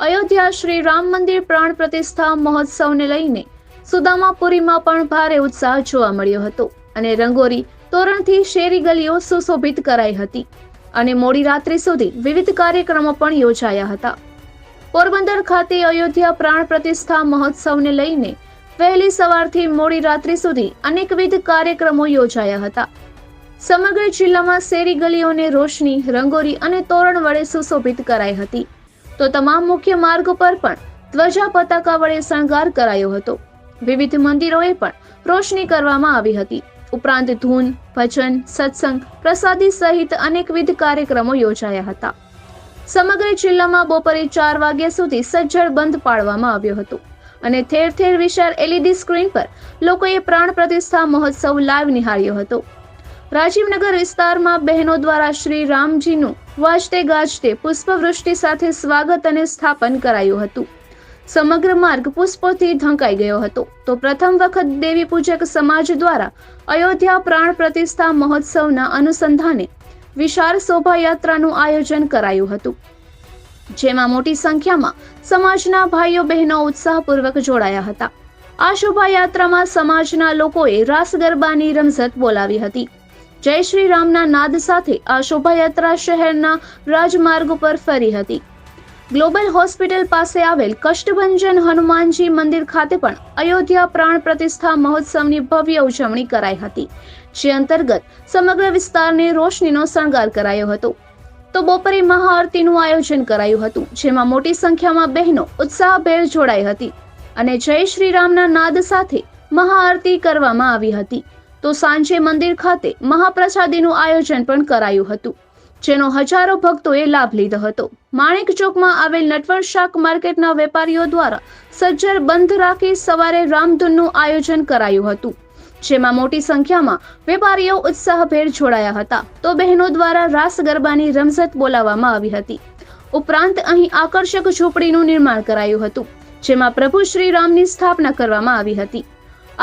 અયોધ્યા શ્રી રામ મંદિર પ્રાણ પ્રતિષ્ઠા મહોત્સવને લઈને સુદામાપુરીમાં પણ ભારે ઉત્સાહ જોવા મળ્યો હતો અને રંગોળી તોરણથી શેરી ગલીઓ સુશોભિત કરાઈ હતી અને મોડી રાત્રિ સુધી વિવિધ કાર્યક્રમો પણ યોજાયા હતા. પોરબંદર ખાતે અયોધ્યા પ્રાણ પ્રતિષ્ઠા મહોત્સવને લઈને વહેલી સવારથી મોડી રાત્રિ સુધી અનેકવિધ કાર્યક્રમો યોજાયા હતા. સમગ્ર જિલ્લામાં શેરી ગલીઓને રોશની, રંગોળી અને તોરણ વડે સુશોભિત કરાઈ હતી, તો તમામ મુખ્ય માર્ગો પર પણ ધ્વજા પતાકા વડે શણગાર કરાયો હતો. વિવિધ મંદિરોએ પણ રોશની કરવામાં આવી હતી. ઉપરાંત ધૂન, ભજન, સત્સંગ, પ્રસાદી સહિત અનેકવિધ કાર્યક્રમો યોજાયા હતા. સમગ્ર જિલ્લામાં બપોરે 4 વાગ્યા સુધી સજ્જડ બંધ પાડવામાં આવ્યો હતો અને ઠેર ઠેર વિશાળ LED સ્ક્રીન પર લોકોએ પ્રાણ પ્રતિષ્ઠા મહોત્સવ લાઈવ નિહાળ્યો હતો. રાજીવનગર વિસ્તારમાં બહેનો દ્વારા શ્રી રામજીનું વાજતે ગાજતે પુષ્પવૃષ્ટિ સાથે સ્વાગત અને સ્થાપન કરાયું હતું. સમગ્ર માર્ગ પુષ્પોથી ઢંકાઈ ગયો હતો. તો પ્રથમ વખત દેવી પૂજક સમાજ દ્વારા અયોધ્યા પ્રાણ પ્રતિષ્ઠા મહોત્સવના અનુસંધાને વિશાળ શોભાયાત્રાનું આયોજન કરાયું હતું, જેમાં મોટી સંખ્યામાં સમાજના ભાઈઓ બહેનો ઉત્સાહપૂર્વક જોડાયા હતા. આ શોભાયાત્રામાં સમાજના લોકોએ રાસ ગરબાની રમઝટ બોલાવી હતી. જય શ્રી રામના નાદ સાથે આ શોભાયાત્રા શહેરના રાજમાર્ગ પર ફરી હતી. ગ્લોબલ હોસ્પિટલ પાસે આવેલ કષ્ટભંજન હનુમાનજી મંદિર ખાતે પણ અયોધ્યા પ્રાણ પ્રતિષ્ઠા મહોત્સવની ભવ્ય ઉજવણી કરાઈ હતી, જે અંતર્ગત સમગ્ર વિસ્તારને રોશનીનો શણગાર કરાયો હતો. તો બપોરે મહાઆરતીનું આયોજન કરાયું હતું, જેમાં મોટી સંખ્યામાં બહેનો ઉત્સાહભેર જોડાઈ હતી અને જય શ્રી રામના નાદ સાથે મહાઆરતી કરવામાં આવી હતી. તો સાંજે મંદિર ખાતે મહાપ્રસાદીનું આયોજન પણ કરાયું હતું, જેનો હજારો ભક્તોએ લાભ લીધો હતો. માણેક ચોકમાં આવેલ નટવર શાક માર્કેટના વેપારીઓ દ્વારા સજ્જડ બંધ રાખી સવારે રામધૂનનું આયોજન કરાયું હતું, જેમાં મોટી સંખ્યામાં વેપારીઓ ઉત્સાહભેર જોડાયા હતા. તો બહેનો દ્વારા રાસ ગરબાની રમઝટ બોલાવવામાં આવી હતી. ઉપરાંત અહીં આકર્ષક ઝૂંપડીનું નિર્માણ કરાયું હતું, જેમાં પ્રભુ શ્રી રામની સ્થાપના કરવામાં આવી હતી.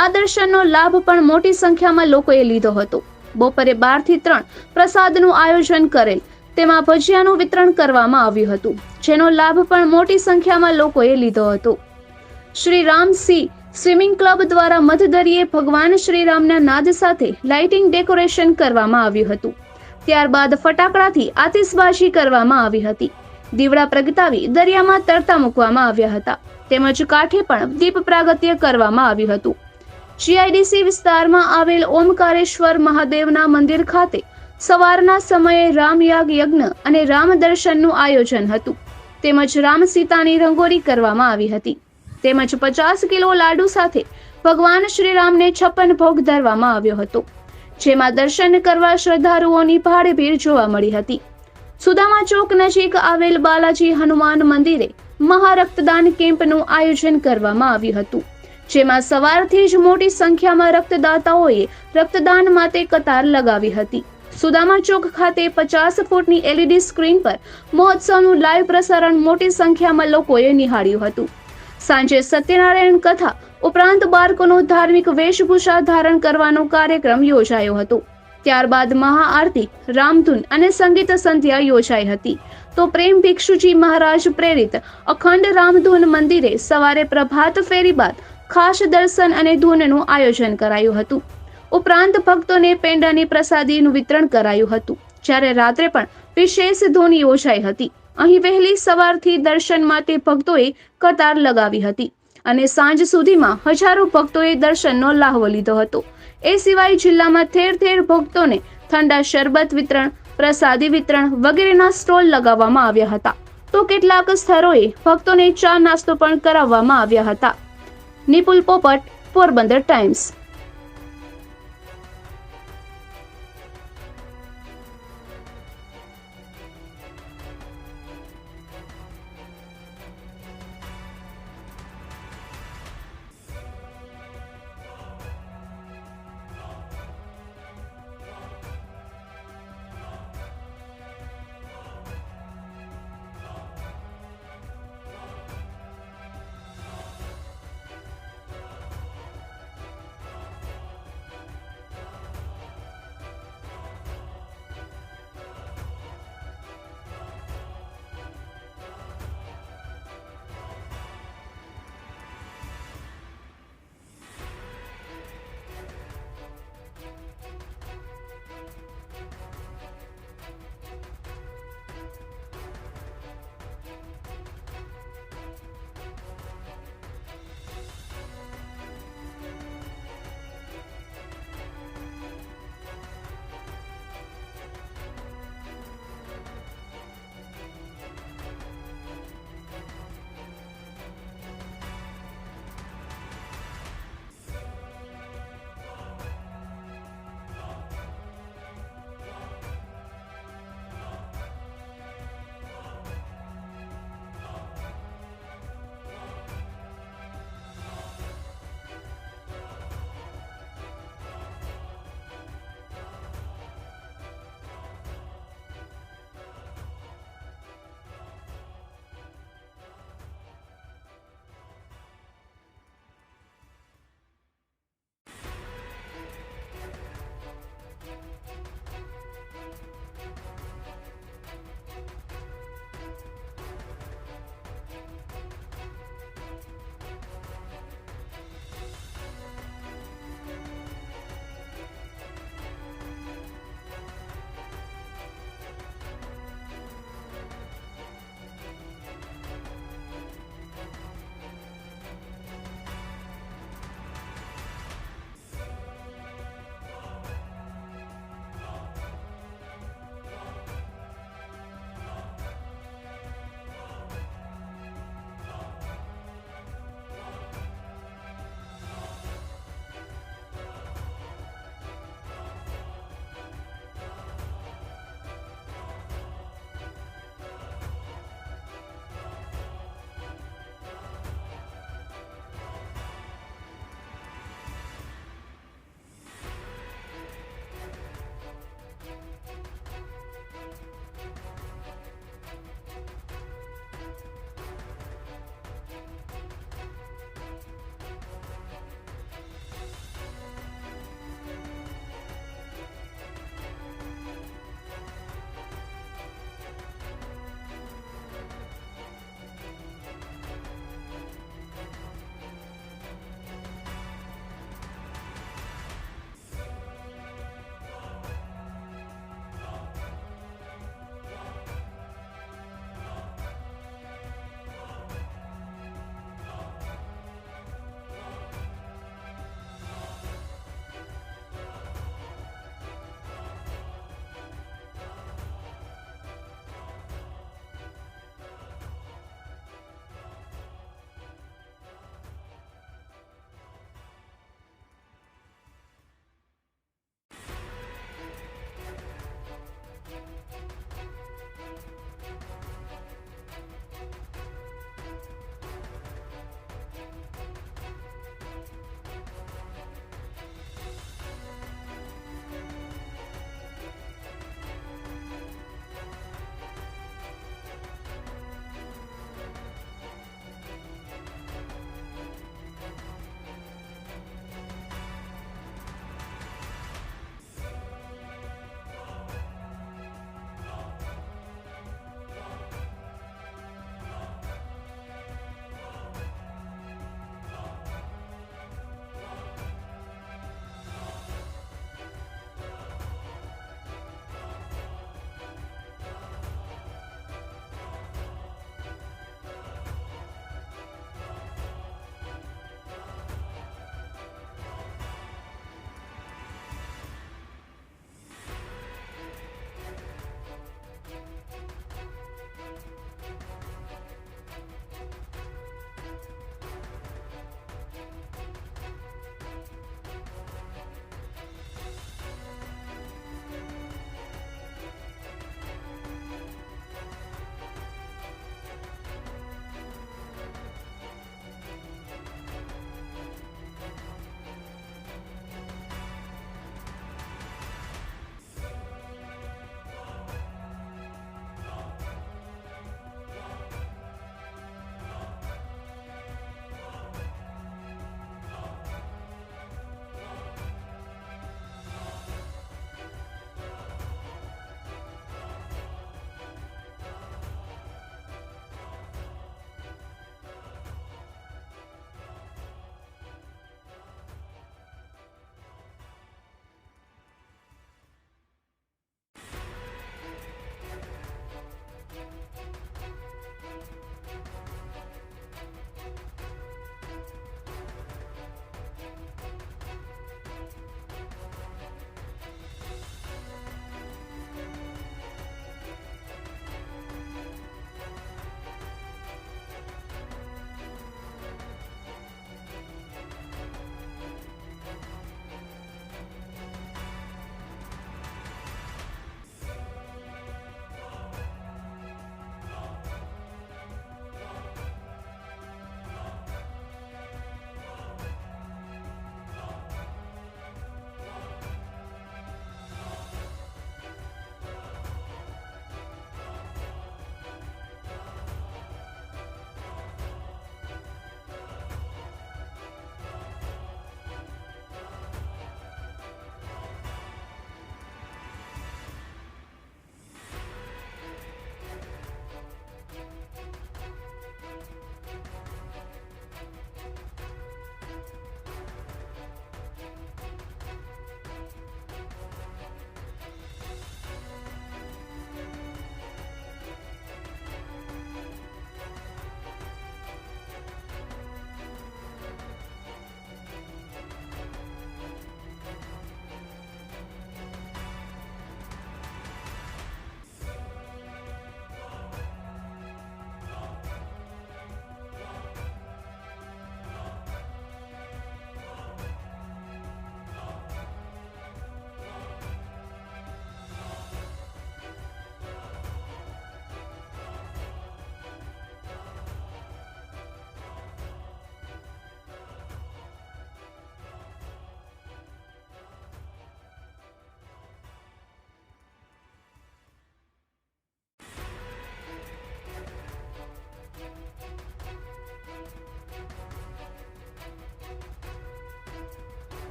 આ દર્શનનો લાભ પણ મોટી સંખ્યામાં લોકોએ લીધો હતો. બપોરે 12 થી 3 પ્રસાદનું આયોજન કરેલ, તેમાં ભજીયાનું વિતરણ કરવામાં આવ્યું હતું, જેનો લાભ પણ મોટી સંખ્યામાં લોકોએ લીધો હતો. Shri Ram C swimming club દ્વારા મધદરિયે ભગવાન શ્રી રામના નાદ સાથે લાઇટિંગ ડેકોરેશન કરવામાં આવ્યું હતું. ત્યારબાદ ફટાકડાથી આતિશબાજી કરવામાં આવી હતી. દીવડા પ્રગટાવી દરિયામાં તરતા મૂકવામાં આવ્યા હતા, તેમજ કાંઠે પણ દીપ પ્રાગટ્ય કરવામાં આવ્યું હતું. GIDC વિસ્તારમાં આવેલ ઓમકારેશ્વર મહાદેવના મંદિર ખાતે સવારના સમયે રામયાગ યજ્ઞ અને રામ દર્શનનું આયોજન હતું, તેમજ રામ સીતાની રંગોળી કરવામાં આવી હતી. તેમજ 50 કિલો લાડુ સાથે ભગવાન શ્રી રામને 56 ભોગ ધરવામાં આવ્યો હતો, જેમાં દર્શન કરવા શ્રદ્ધાળુઓની ભારે ભીડ જોવા મળી હતી. સુદામા ચોક નજીક આવેલ બાલાજી હનુમાન મંદિરે મહારક્તદાન કેમ્પનું આયોજન કરવામાં આવ્યું હતું, જેમાં સવારથી જ મોટી સંખ્યામાં રક્તદાતાઓએ રક્તદાન માટે કતાર લગાવી હતી. સુદામા ચોક ખાતે 50 ફૂટની LED સ્ક્રીન પર મહોત્સવનું લાઈવ પ્રસારણ મોટી સંખ્યામાં લોકોએ નિહાળ્યું હતું. સાંજે સત્યનારાયણ કથા ઉપરાંત બાળકોનો ધાર્મિક વેશભૂષા ધારણ કરવાનો કાર્યક્રમ યોજાયો હતો. ત્યારબાદ મહાઆરતી, રામધૂન અને સંગીત સંધ્યા યોજાઈ હતી. તો પ્રેમ ભિક્ષુજી મહારાજ પ્રેરિત અખંડ રામધૂન મંદિરે સવારે પ્રભાત ફેરી બાદ ખાસ દર્શન અને ધૂનનું આયોજન કરાયું હતું. ઉપરાંત ભક્તોને પેંડાની પ્રસાદીનું વિતરણ કરાયું હતું, જ્યારે રાત્રે પણ વિશેષ ધૂન યોજાઈ હતી. અહીં વહેલી સવારથી દર્શન માટે ભક્તોએ કતાર લગાવી હતી અને સાંજ સુધીમાં હજારો ભક્તોએ દર્શનનો લાહવો લીધો હતો. એ સિવાય જિલ્લામાં ઠેર ઠેર ભક્તોને ઠંડા શરબત વિતરણ, પ્રસાદી વિતરણ વગેરેના સ્ટોલ લગાવવામાં આવ્યા હતા. તો કેટલાક સ્થળોએ ભક્તોને ચા નાસ્તો પણ કરાવવામાં આવ્યા હતા. નિપુલ પોપટ, પોરબંદર ટાઈમ્સ.